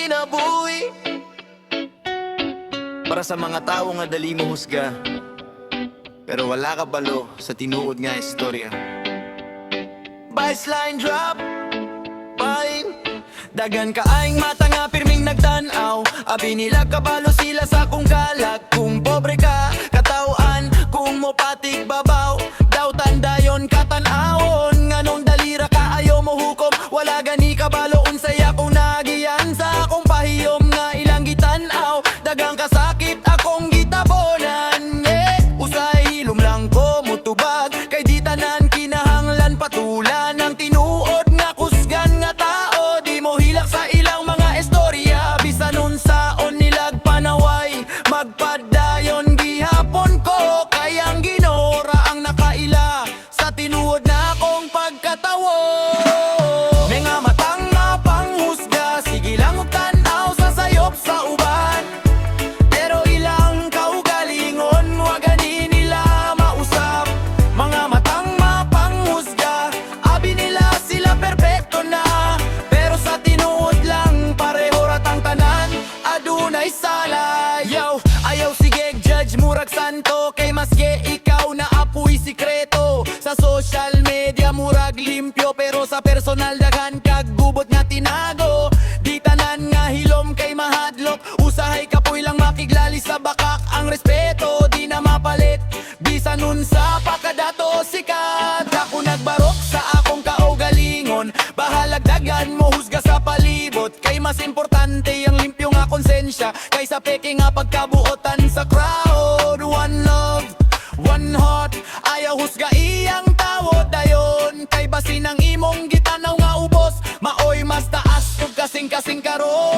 kinabuhi. Para sa mga tao nga dali mo husga, pero wala ka balo sa tinuod nga istorya. Baseline drop, fine. Dagan ka aing mata nga pirming nagtanaw. Abi nila kabalo sila sa kung galak. Kung pobre ka, katawan. Kung mo patig babaw, daw tandayon katanawon. Nganong dalira ka ayaw mo hukom. Wala gani kabalo unsay akong nagiyan sa akong pahiyom nga ilang gitanaw. Dagang kasakit akong gitabonan. Usay hilom lang ko mutubag. Kay di tanan kinahanglan patulan ng tinuod nga kusgan nga tao. Di mo hilak sa ilang mga istorya. Bisan unsaon nilag panaway, magpadayon gihapon ko. Kayang ginora ang nakaila sa tinuod na akong pagkatawo. Mga matang nga panghusga, sige lang og tanaw sa sayop sa uban. Pero ilang kaugalingon, wa gani nila mausap. Mga matang mapanghusga, abi nila sila perpekto na. Pero sa tinuod lang, pareho ratang tanan, adunay sala. Yaw, ayaw sige judge murag santo. Kay maske ikaw na apoy sikreto. Sa social media murag limpyo, pero sa personal daghan kag gubot nga tinago. Di tanan nga hilom kay mahadlok. Usahay kapoy lang makiglali sa bakak. Ang respeto di na mapalit, bisan unsa pa kadato sikat. Ako nagbarok sa akong kaugalingon. Bahalag dagan mo husga sa palibot. Kay mas importante ang limpyo nga konsensya kaysa peke nga pagkabuotan sa crowd. One love, one heart, ayaw husga iyang tawod dayon. Kay basin ang imong gitanaw nga ubos, maoy mas taas ug kasing-kasing karon.